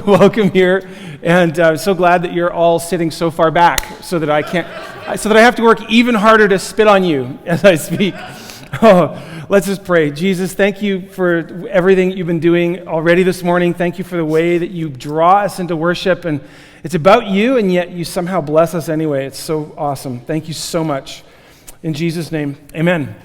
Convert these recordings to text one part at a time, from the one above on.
Welcome here, and I'm so glad that you're all sitting so far back so that I have to work even harder to spit on you as I speak. Oh, let's just pray. Jesus, thank you for everything you've been doing already this morning. Thank you for the way that you draw us into worship, and it's about you, and yet you somehow bless us anyway. It's so awesome. Thank you so much. In Jesus' name, amen.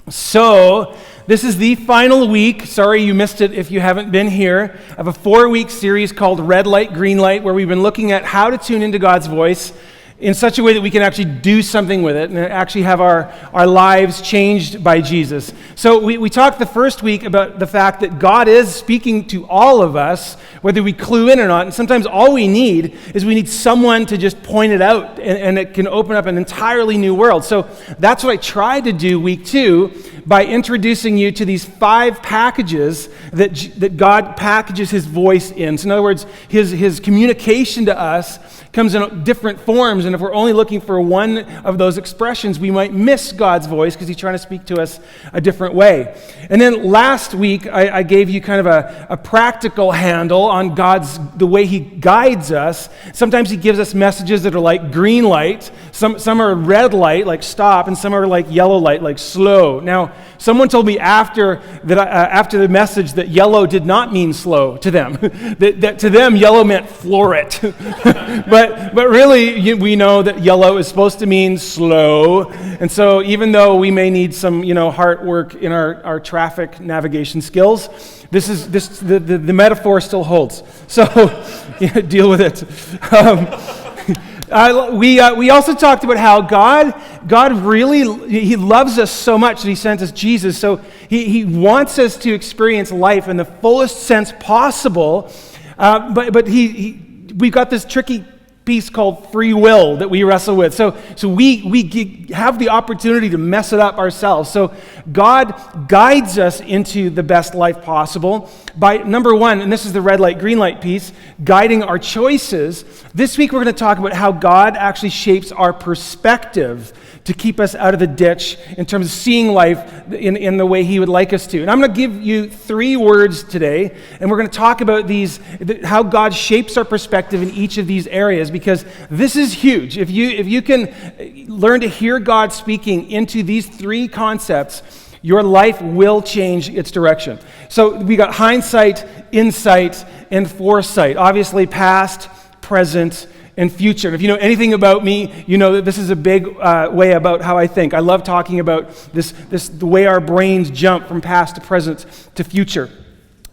So, this is the final week. Sorry you missed it if you haven't been here. Of a 4-week series called Red Light, Green Light, where we've been looking at how to tune into God's voice in such a way that we can actually do something with it and actually have our lives changed by Jesus. So we talked the first week about the fact that God is speaking to all of us, whether we clue in or not. And sometimes all we need is we need someone to just point it out, and it can open up an entirely new world. So that's what I tried to do week 2 by introducing you to these 5 packages that God packages his voice in. So in other words, his communication to us comes in different forms, and if we're only looking for one of those expressions, we might miss God's voice because he's trying to speak to us a different way. And then last week, I gave you kind of a practical handle on the way he guides us. Sometimes he gives us messages that are like green light, some are red light, like stop, and some are like yellow light, like slow. Now, someone told me after the message that yellow did not mean slow to them, that to them yellow meant floor it. But really, we know that yellow is supposed to mean slow, and so even though we may need some heart work in our traffic navigation skills, the metaphor still holds. So deal with it. We also talked about how God really, he loves us so much that he sent us Jesus. So he wants us to experience life in the fullest sense possible. But we've got this tricky piece called free will that we wrestle with. So we have the opportunity to mess it up ourselves. So God guides us into the best life possible by, number 1, and this is the red light, green light piece, guiding our choices. This week we're going to talk about how God actually shapes our perspective to keep us out of the ditch in terms of seeing life in the way he would like us to. And I'm going to give you 3 words today, and we're going to talk about how God shapes our perspective in each of these areas, because this is huge. If you can learn to hear God speaking into these 3 concepts, your life will change its direction. So we got hindsight, insight, and foresight. Obviously past, present, and future. And if you know anything about me, you know that this is a big way about how I think. I love talking about the way our brains jump from past to present to future.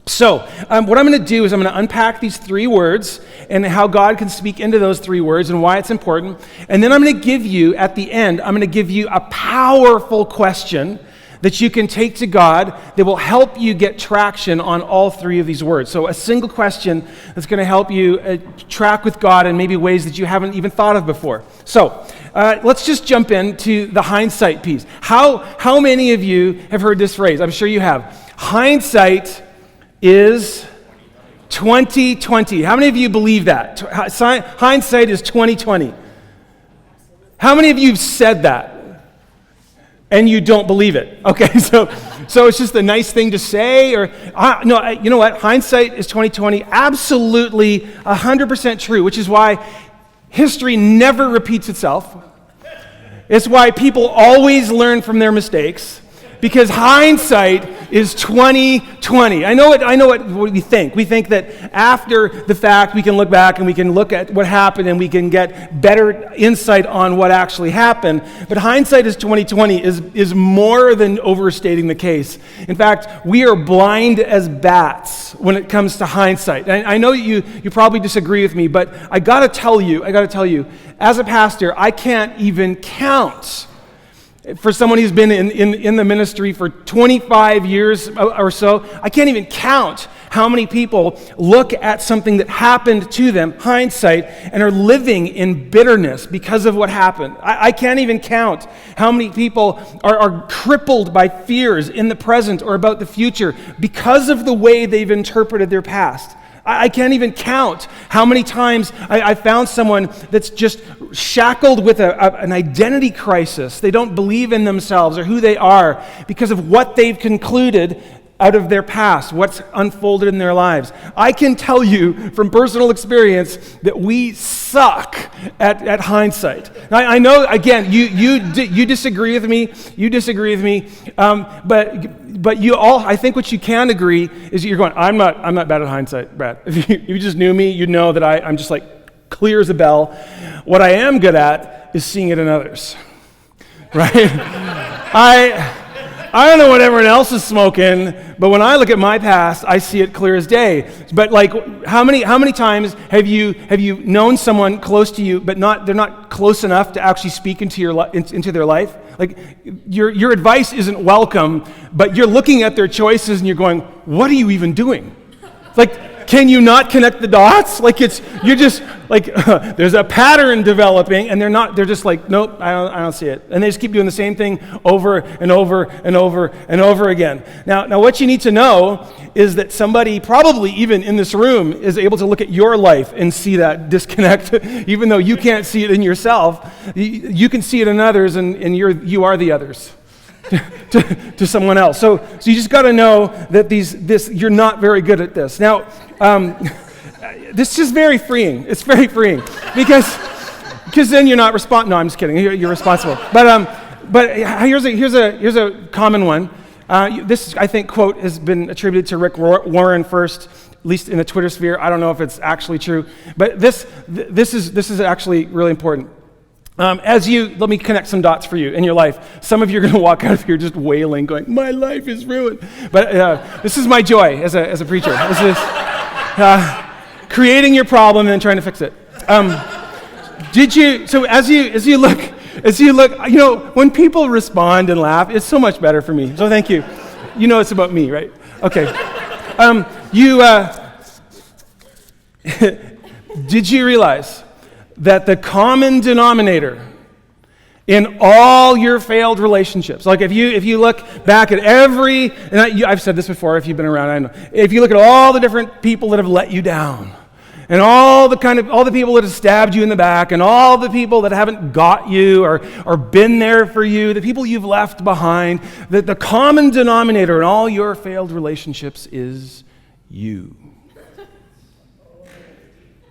So what I'm going to do is I'm going to unpack these 3 words and how God can speak into those 3 words and why it's important. And then I'm going to give you, at the end, I'm going to give you a powerful question that you can take to God that will help you get traction on all 3 of these words. So a single question that's going to help you track with God in maybe ways that you haven't even thought of before. So let's just jump into the hindsight piece. How many of you have heard this phrase? I'm sure you have. Hindsight is 2020. How many of you believe that? Hindsight is 2020. How many of you have said that? And you don't believe it. Okay, so it's just a nice thing to say, or no, you know what? Hindsight is 2020. Absolutely 100% true, which is why history never repeats itself. It's why people always learn from their mistakes, because hindsight is 2020. I know what we think. We think that after the fact we can look back and we can look at what happened and we can get better insight on what actually happened. But hindsight is 2020 is more than overstating the case. In fact, we are blind as bats when it comes to hindsight. And I know you probably disagree with me, but I got to tell you, as a pastor, I can't even count. For someone who's been in the ministry for 25 years or so, I can't even count how many people look at something that happened to them, hindsight, and are living in bitterness because of what happened. I can't even count how many people are crippled by fears in the present or about the future because of the way they've interpreted their past. I can't even count how many times I found someone that's just shackled with an identity crisis. They don't believe in themselves or who they are because of what they've concluded out of their past, what's unfolded in their lives. I can tell you from personal experience that we suck at hindsight. I know, again, you disagree with me. You disagree with me. But you all, I think what you can agree is that you're going, I'm not bad at hindsight, Brad. If you just knew me, you'd know that I'm just like clear as a bell. What I am good at is seeing it in others, right? I don't know what everyone else is smoking, but when I look at my past, I see it clear as day. But like, how many times have you known someone close to you, but they're not close enough to actually speak into their life? Like, your advice isn't welcome, but you're looking at their choices and you're going, what are you even doing? Like, can you not connect the dots? Like, you're just like, there's a pattern developing, and they're just like, nope, I don't see it. And they just keep doing the same thing over and over and over and over again. Now what you need to know is that somebody, probably even in this room, is able to look at your life and see that disconnect, even though you can't see it in yourself. You can see it in others, and you are the others. to someone else. So you just got to know that you're not very good at this. Now, this is very freeing. It's very freeing because then you're not responding. No, I'm just kidding. You're responsible. But here's a common one. This, I think, quote has been attributed to Rick Warren first, at least in the Twitter sphere. I don't know if it's actually true, but this is actually really important. Let me connect some dots for you in your life. Some of you are going to walk out of here just wailing, going, my life is ruined. But this is my joy as a preacher. This is creating your problem and then trying to fix it. So as you look, when people respond and laugh, it's so much better for me. So thank you. You know it's about me, right? Okay. Did you realize that the common denominator in all your failed relationships, like if you look back at I've said this before, if you've been around, I know. If you look at all the different people that have let you down, and all the people that have stabbed you in the back, and all the people that haven't got you or been there for you, the people you've left behind, that the common denominator in all your failed relationships is you.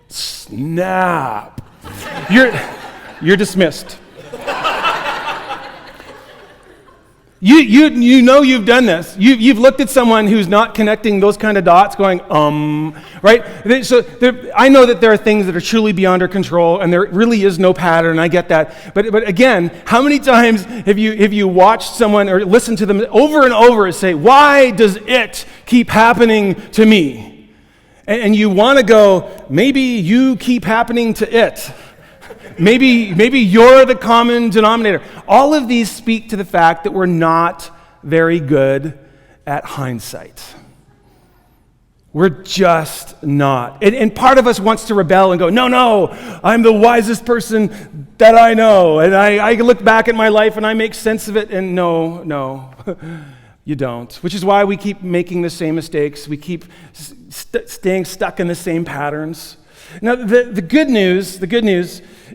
Snap. You're dismissed. You know you've done this. You've looked at someone who's not connecting those kind of dots, going, right? So I know that there are things that are truly beyond our control, and there really is no pattern. I get that. But again, how many times have you watched someone or listened to them over and over and say, why does it keep happening to me? And you want to go, maybe you keep happening to it. Maybe you're the common denominator. All of these speak to the fact that we're not very good at hindsight. We're just not. And part of us wants to rebel and go, no, I'm the wisest person that I know. And I look back at my life and I make sense of it. And no. You don't, which is why we keep making the same mistakes. We keep staying stuck in the same patterns. Now, the good news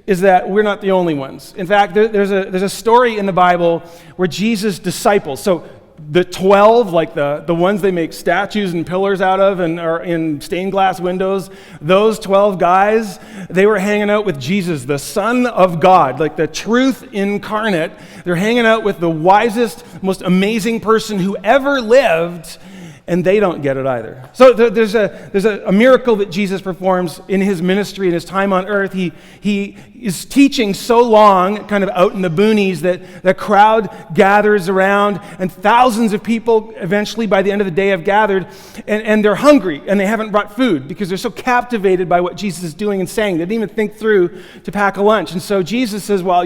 is that we're not the only ones. In fact, there's a story in the Bible where Jesus' disciples, so the 12, like the ones they make statues and pillars out of and are in stained glass windows, those 12 guys, they were hanging out with Jesus, the Son of God, like the truth incarnate. They're hanging out with the wisest, most amazing person who ever lived, and they don't get it either. So there's a miracle that Jesus performs in his ministry and his time on earth. He is teaching so long, kind of out in the boonies, that the crowd gathers around, and thousands of people eventually by the end of the day have gathered, and they're hungry, and they haven't brought food because they're so captivated by what Jesus is doing and saying. They didn't even think through to pack a lunch. And so Jesus says, well,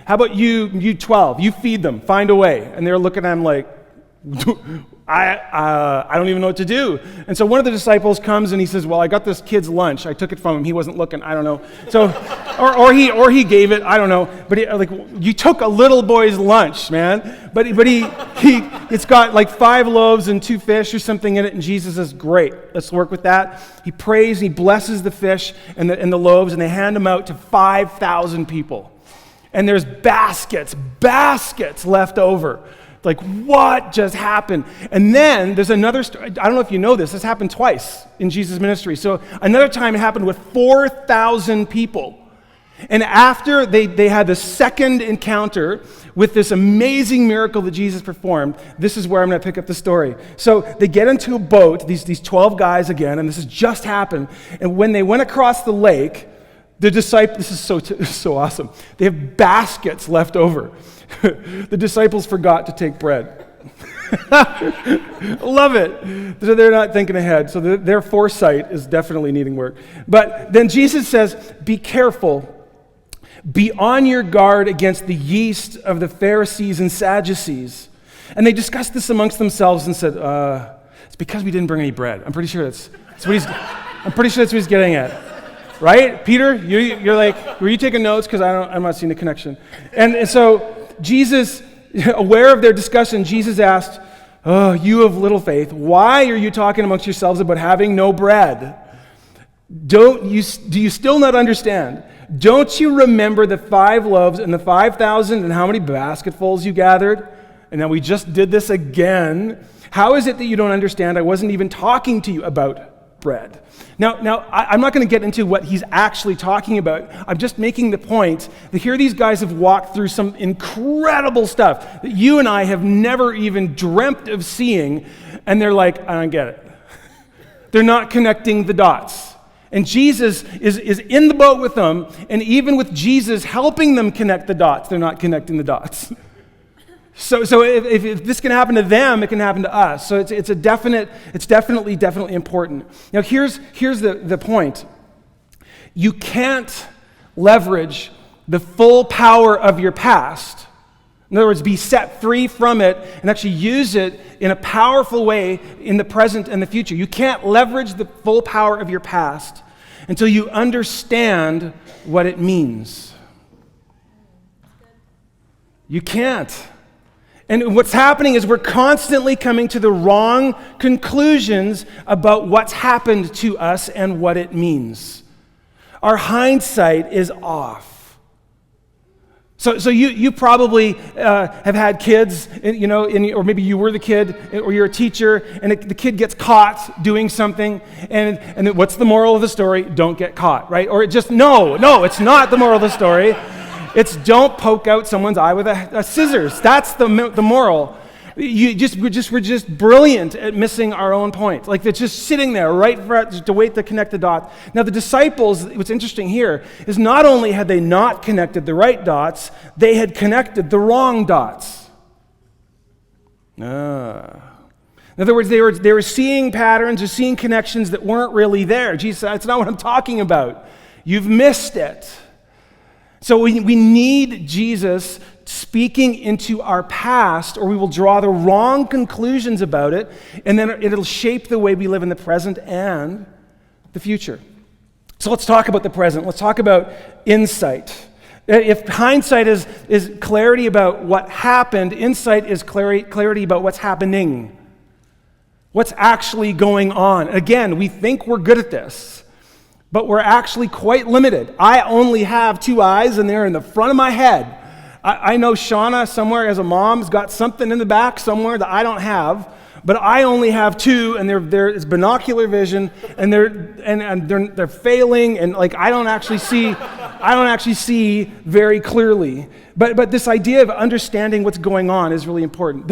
how about you 12? You feed them, find a way. And they're looking at him like, I don't even know what to do. And so one of the disciples comes and he says, well, I got this kid's lunch. I took it from him. He wasn't looking. I don't know. So, or he gave it. I don't know. But you took a little boy's lunch, man. But it's got like 5 loaves and 2 fish or something in it. And Jesus says, great, let's work with that. He prays, he blesses the fish and the loaves, and they hand them out to 5,000 people. And there's baskets left over. Like, what just happened? And then there's another story. I don't know if you know this. This happened twice in Jesus' ministry. So another time it happened with 4,000 people. And after they had the second encounter with this amazing miracle that Jesus performed, this is where I'm going to pick up the story. So they get into a boat, these 12 guys again, and this has just happened. And when they went across the lake, the disciples, this is so awesome. They have baskets left over. The disciples forgot to take bread. Love it. So they're not thinking ahead. So their foresight is definitely needing work. But then Jesus says, be careful. Be on your guard against the yeast of the Pharisees and Sadducees. And they discussed this amongst themselves and said, it's because we didn't bring any bread. I'm pretty sure that's what he's getting at. Right? Peter, you're like, were you taking notes? Because I'm not seeing the connection. And so Jesus, aware of their discussion, Jesus asked, oh, you of little faith, why are you talking amongst yourselves about having no bread? Do you still not understand? Don't you remember the 5 loaves and the 5,000 and how many basketfuls you gathered? And then we just did this again. How is it that you don't understand? I wasn't even talking to you about bread. Now, I'm not going to get into what he's actually talking about. I'm just making the point that here these guys have walked through some incredible stuff that you and I have never even dreamt of seeing, and they're like, I don't get it. They're not connecting the dots. And Jesus is in the boat with them, and even with Jesus helping them connect the dots, they're not connecting the dots. So if this can happen to them, it can happen to us. So it's definitely important. Now here's the point. You can't leverage the full power of your past. In other words, be set free from it and actually use it in a powerful way in the present and the future. You can't leverage the full power of your past until you understand what it means. You can't. And what's happening is we're constantly coming to the wrong conclusions about what's happened to us and what it means. Our hindsight is off. So you probably have had kids, or maybe you were the kid, or you're a teacher, and the kid gets caught doing something, and what's the moral of the story? Don't get caught, right? Or no, it's not the moral of the story. It's don't poke out someone's eye with a scissors. That's the moral. We're just brilliant at missing our own point. Like it's just sitting there right to wait to connect the dots. Now the disciples, what's interesting here is not only had they not connected the right dots, they had connected the wrong dots. In other words, they were seeing patterns or seeing connections that weren't really there. Jesus said, that's not what I'm talking about. You've missed it. So we need Jesus speaking into our past, or we will draw the wrong conclusions about it, and then it'll shape the way we live in the present and the future. So let's talk about the present. Let's talk about insight. If hindsight is clarity about what happened, insight is clarity about what's happening. What's actually going on. Again, we think we're good at this, but we're actually quite limited. I only have 2 eyes, and they're in the front of my head. I know Shauna somewhere as a mom has got something in the back somewhere that I don't have, but I only have 2, and it's binocular vision, and they're failing, and like I don't actually see very clearly. But this idea of understanding what's going on is really important.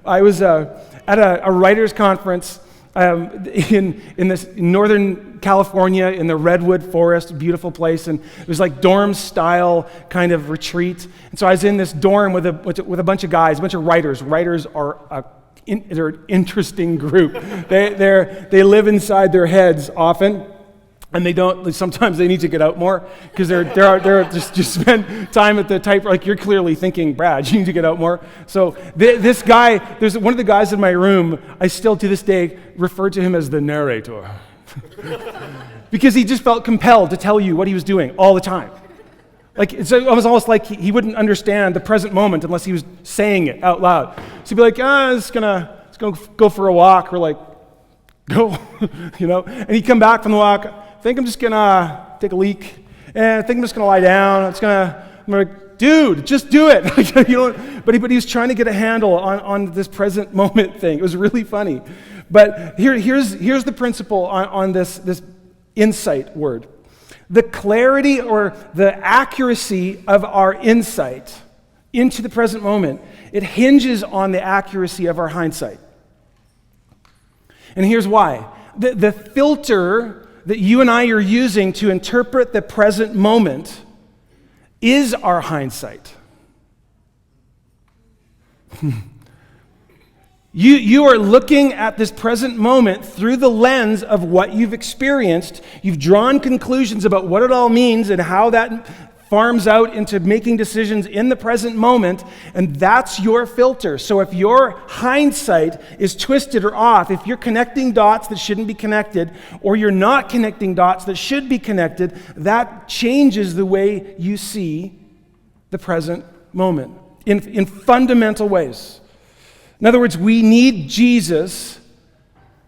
I was at a writers' conference in this Northern California in the redwood forest, beautiful place, and it was like dorm style kind of retreat. And so I was in this dorm with a bunch of guys, a bunch of writers. Writers are they're an interesting group. They live inside their heads often. And sometimes they need to get out more because they're just spend time at the typewriter. Like, you're clearly thinking, Brad, you need to get out more. So this guy, there's one of the guys in my room, I still to this day refer to him as the narrator. Because he just felt compelled to tell you what he was doing all the time. Like, it was almost like he wouldn't understand the present moment unless he was saying it out loud. So he'd be like, it's gonna go for a walk, or like, go, and he'd come back from the walk, I think I'm just gonna take a leak, and I think I'm just gonna lie down, I'm like, dude, just do it. But he was trying to get a handle on this present moment thing. It was really funny. But here's the principle on this insight word. The clarity or the accuracy of our insight into the present moment, it hinges on the accuracy of our hindsight. And here's why. The filter that you and I are using to interpret the present moment is our hindsight. You are looking at this present moment through the lens of what you've experienced. You've drawn conclusions about what it all means and how that farms out into making decisions in the present moment, and that's your filter. So if your hindsight is twisted or off, if you're connecting dots that shouldn't be connected, or you're not connecting dots that should be connected, that changes the way you see the present moment in fundamental ways. In other words, we need Jesus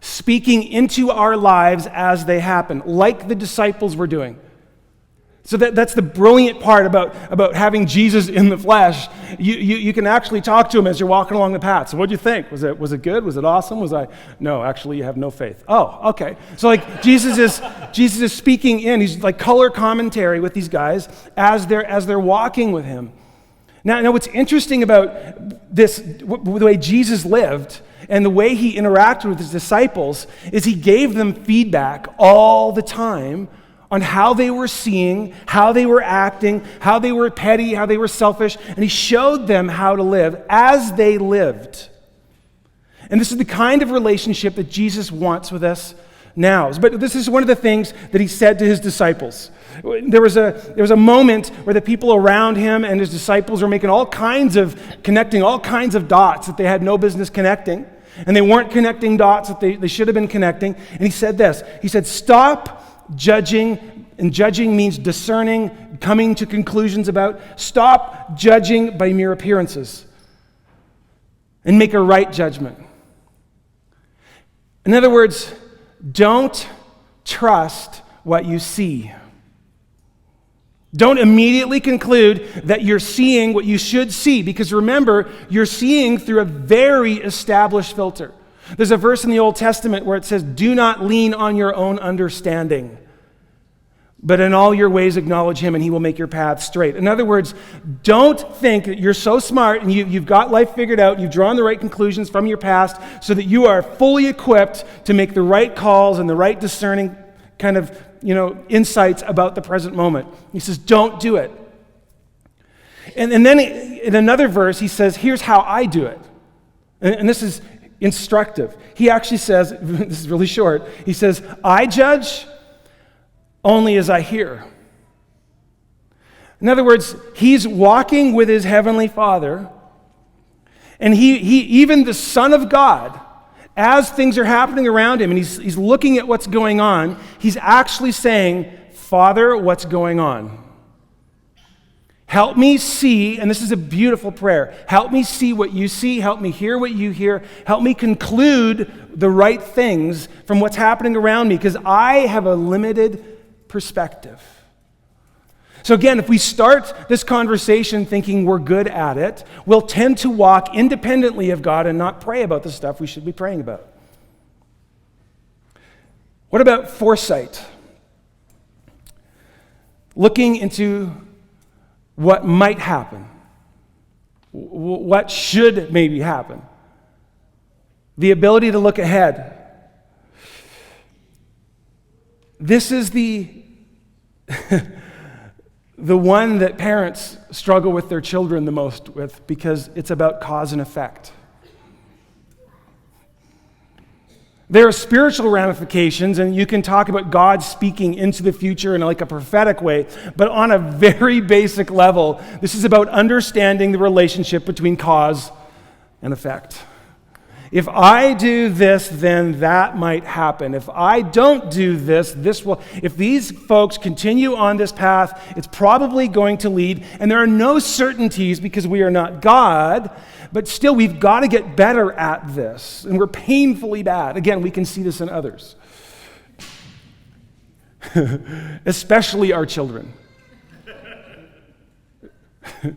speaking into our lives as they happen, like the disciples were doing. So that's the brilliant part about having Jesus in the flesh. You can actually talk to him as you're walking along the path. So what do you think? Was it good? Was it awesome? No, actually you have no faith. Oh, okay. So like Jesus is speaking in. He's like color commentary with these guys as they're walking with him. Now what's interesting about this, the way Jesus lived and the way he interacted with his disciples, is he gave them feedback all the time on how they were seeing, how they were acting, how they were petty, how they were selfish, and he showed them how to live as they lived. And this is the kind of relationship that Jesus wants with us now. But this is one of the things that he said to his disciples. There was a moment where the people around him and his disciples were connecting all kinds of dots that they had no business connecting, and they weren't connecting dots that they should have been connecting. And he said this. He said, "Stop judging," and judging means discerning, coming to conclusions about. Stop judging by mere appearances and make a right judgment. In other words, don't trust what you see. Don't immediately conclude that you're seeing what you should see, because remember, you're seeing through a very established filter. There's a verse in the Old Testament where it says, "Do not lean on your own understanding, but in all your ways acknowledge him, and he will make your path straight." In other words, don't think that you're so smart and you've got life figured out, you've drawn the right conclusions from your past so that you are fully equipped to make the right calls and the right discerning kind of, insights about the present moment. He says, don't do it. And then in another verse, he says, here's how I do it. And this is instructive. He actually says, this is really short, he says, I judge only as I hear. In other words, he's walking with his heavenly Father, and he even the Son of God, as things are happening around him and he's looking at what's going on, he's actually saying, Father, what's going on? Help me see, and this is a beautiful prayer, help me see what you see, help me hear what you hear, help me conclude the right things from what's happening around me, because I have a limited perspective. So again, if we start this conversation thinking we're good at it, we'll tend to walk independently of God and not pray about the stuff we should be praying about. What about foresight? Looking into what might happen, what should maybe happen, the ability to look ahead. This is the one that parents struggle with their children the most with, because it's about cause and effect. There are spiritual ramifications, and you can talk about God speaking into the future in like a prophetic way, but on a very basic level, this is about understanding the relationship between cause and effect. If I do this, then that might happen. If I don't do this, this will. If these folks continue on this path, it's probably going to lead. And there are no certainties because we are not God, but still we've got to get better at this. And we're painfully bad. Again, we can see this in others, especially our children. As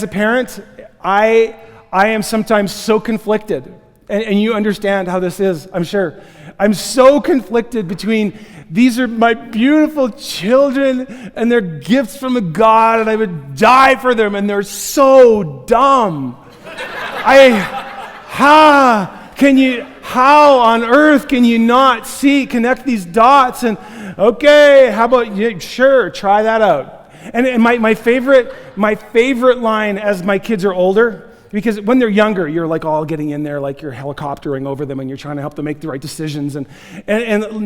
a parent, I am sometimes so conflicted, and you understand how this is, I'm sure. I'm so conflicted between these are my beautiful children, and they're gifts from God, and I would die for them, and they're so dumb. How on earth can you not connect these dots? And okay, how about, sure, try that out. And my favorite line as my kids are older, because when they're younger, you're like all getting in there, like you're helicoptering over them and you're trying to help them make the right decisions. And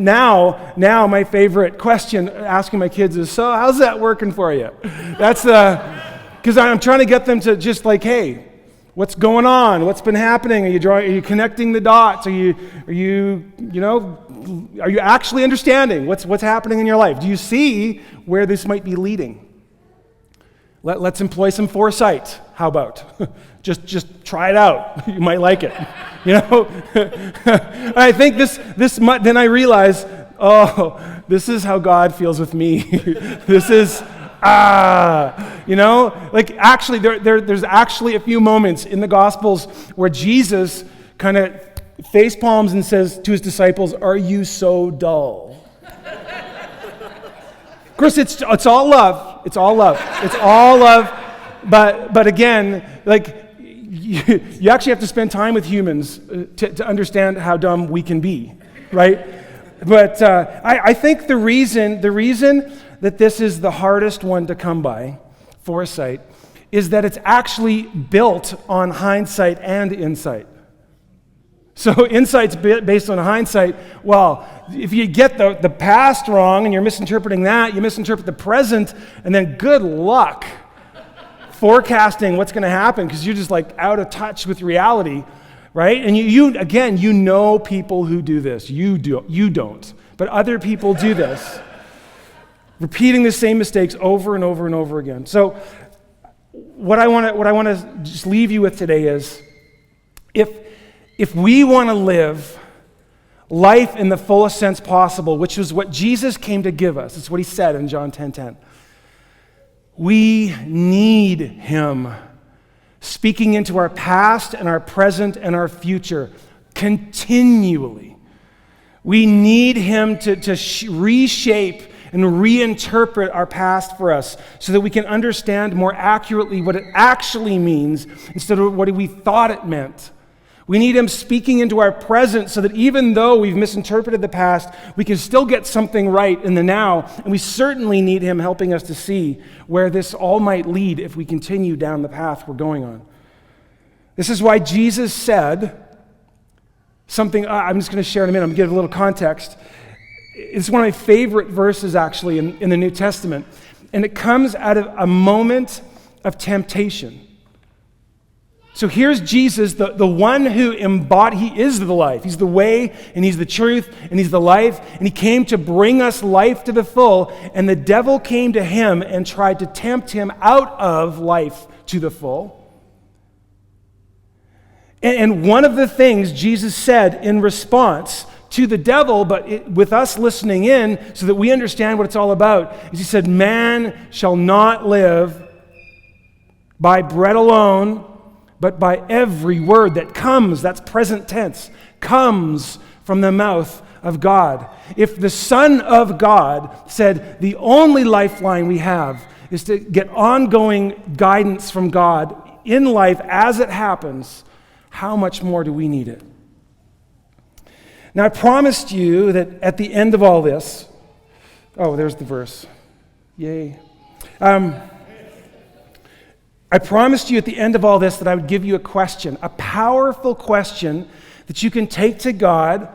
now my favorite question asking my kids is, so how's that working for you? That's because I'm trying to get them to just like, hey, what's going on? What's been happening? Are you connecting the dots? Are you actually understanding what's happening in your life? Do you see where this might be leading? Let's employ some foresight. How about? just try it out. You might like it. I think then I realize, this is how God feels with me. This is actually there's actually a few moments in the Gospels where Jesus kind of face palms and says to his disciples, "Are you so dull?" Of course, it's all love. It's all love. It's all love. But again, like you actually have to spend time with humans to understand how dumb we can be, right? But I think the reason that this is the hardest one to come by, foresight, is that it's actually built on hindsight and insight. So insight's based on hindsight. Well, if you get the past wrong and you're misinterpreting that, you misinterpret the present, and then good luck forecasting what's going to happen because you're just like out of touch with reality, right? And you know people who do this. You don't, but other people do this, repeating the same mistakes over and over and over again. So what I want to just leave you with today is if we want to live life in the fullest sense possible, which is what Jesus came to give us, it's what he said in John 10:10. We need him speaking into our past and our present and our future continually. We need him to reshape and reinterpret our past for us so that we can understand more accurately what it actually means instead of what we thought it meant. We need him speaking into our present so that even though we've misinterpreted the past, we can still get something right in the now. And we certainly need him helping us to see where this all might lead if we continue down the path we're going on. This is why Jesus said something, I'm just going to share in a minute, I'm going to give a little context. It's one of my favorite verses actually in the New Testament. And it comes out of a moment of temptation. So here's Jesus, the one who he is the life. He's the way, and he's the truth, and he's the life. And he came to bring us life to the full. And the devil came to him and tried to tempt him out of life to the full. And one of the things Jesus said in response to the devil, but with us listening in so that we understand what it's all about, is he said, "Man shall not live by bread alone, but by every word that comes," that's present tense, "comes from the mouth of God." If the Son of God said the only lifeline we have is to get ongoing guidance from God in life as it happens, how much more do we need it? Now, I promised you that at the end of all this, there's the verse. Yay. I promised you at the end of all this that I would give you a question, a powerful question that you can take to God,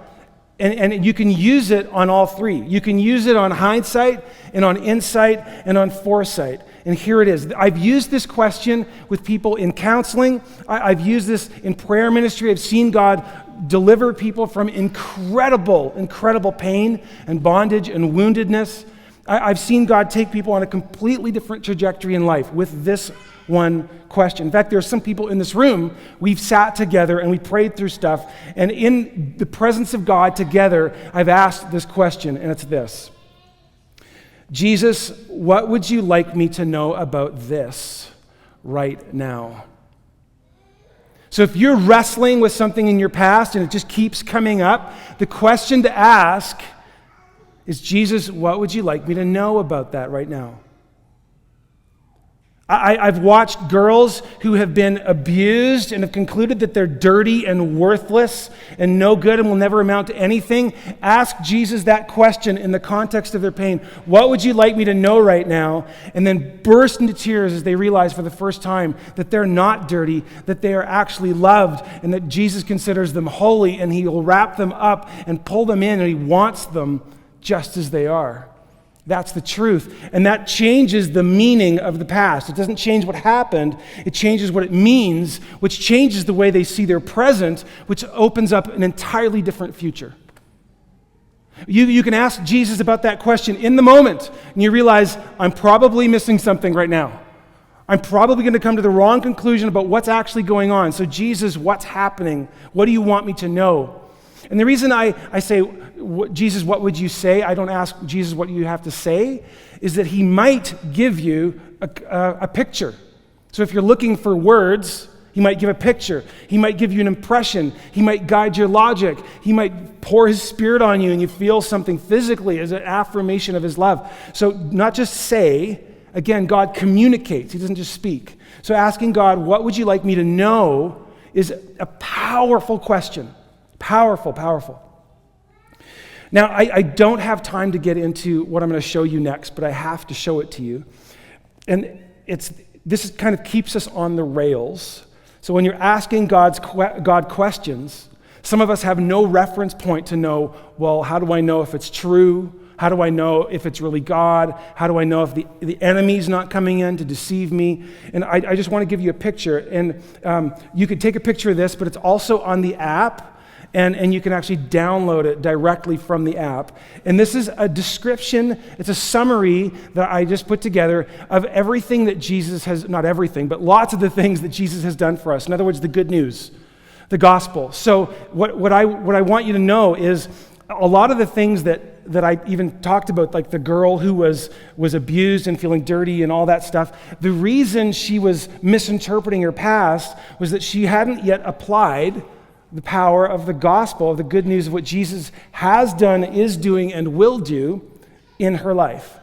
and you can use it on all three. You can use it on hindsight and on insight and on foresight. And here it is. I've used this question with people in counseling. I've used this in prayer ministry. I've seen God deliver people from incredible pain and bondage and woundedness. I've seen God take people on a completely different trajectory in life with this one question. In fact, there are some people in this room, we've sat together and we prayed through stuff, and in the presence of God together, I've asked this question, and it's this: Jesus, what would you like me to know about this right now? So if you're wrestling with something in your past and it just keeps coming up, the question to ask is, Jesus, what would you like me to know about that right now? I've watched girls who have been abused and have concluded that they're dirty and worthless and no good and will never amount to anything. Ask Jesus that question in the context of their pain. What would you like me to know right now? And then burst into tears as they realize for the first time that they're not dirty, that they are actually loved, and that Jesus considers them holy, and he will wrap them up and pull them in, and he wants them just as they are. That's the truth. And that changes the meaning of the past. It doesn't change what happened. It changes what it means, which changes the way they see their present, which opens up an entirely different future. You can ask Jesus about that question in the moment, and you realize, I'm probably missing something right now. I'm probably going to come to the wrong conclusion about what's actually going on. So Jesus, what's happening? What do you want me to know? And the reason I say, Jesus, what would you say? I don't ask Jesus what you have to say, is that he might give you a picture. So if you're looking for words, he might give a picture. He might give you an impression. He might guide your logic. He might pour his spirit on you and you feel something physically as an affirmation of his love. So not just say, again, God communicates. He doesn't just speak. So asking God, what would you like me to know, is a powerful question. Powerful. Now, I don't have time to get into what I'm going to show you next, but I have to show it to you. And this kind of keeps us on the rails. So when you're asking God questions, some of us have no reference point to know, well, how do I know if it's true? How do I know if it's really God? How do I know if the enemy's not coming in to deceive me? And I just want to give you a picture. And you could take a picture of this, but it's also on the app. And you can actually download it directly from the app. And this is a description, it's a summary that I just put together of everything that Jesus has, not everything, but lots of the things that Jesus has done for us. In other words, the good news, the gospel. So what I want you to know is a lot of the things that I even talked about, like the girl who was abused and feeling dirty and all that stuff, the reason she was misinterpreting her past was that she hadn't yet applied the power of the gospel, of the good news of what Jesus has done, is doing, and will do in her life.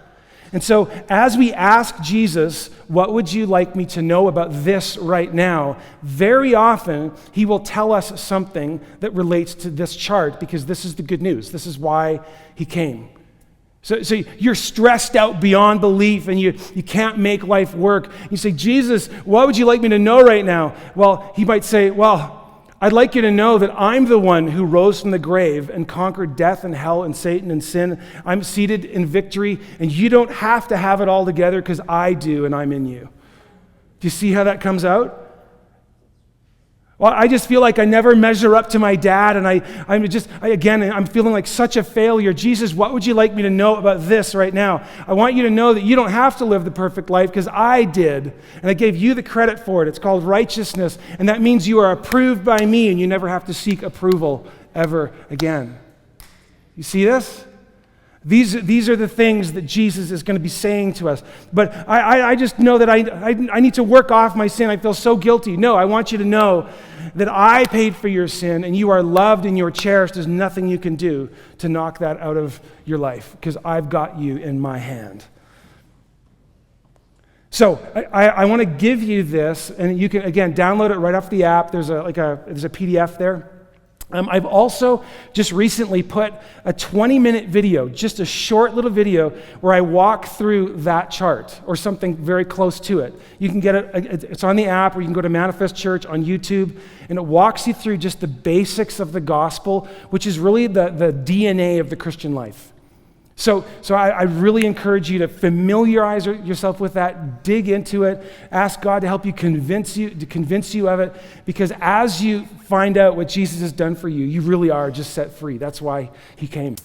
And so as we ask Jesus, what would you like me to know about this right now? Very often, he will tell us something that relates to this chart, because this is the good news. This is why he came. So you're stressed out beyond belief and you can't make life work. You say, Jesus, what would you like me to know right now? Well, he might say, well, I'd like you to know that I'm the one who rose from the grave and conquered death and hell and Satan and sin. I'm seated in victory, and you don't have to have it all together because I do, and I'm in you. Do you see how that comes out? Well, I just feel like I never measure up to my dad, and I'm feeling like such a failure. Jesus, what would you like me to know about this right now? I want you to know that you don't have to live the perfect life because I did, and I gave you the credit for it. It's called righteousness, and that means you are approved by me, and you never have to seek approval ever again. You see this? These are the things that Jesus is going to be saying to us. But I just know that I need to work off my sin. I feel so guilty. No, I want you to know that I paid for your sin, and you are loved and you're cherished. There's nothing you can do to knock that out of your life because I've got you in my hand. So I want to give you this, and you can, again, download it right off the app. There's a PDF there. I've also just recently put a 20-minute video, just a short little video, where I walk through that chart or something very close to it. You can get it, it's on the app, or you can go to Manifest Church on YouTube, and it walks you through just the basics of the gospel, which is really the DNA of the Christian life. So I really encourage you to familiarize yourself with that, dig into it, ask God to help you, convince you of it, because as you find out what Jesus has done for you, you really are just set free. That's why he came.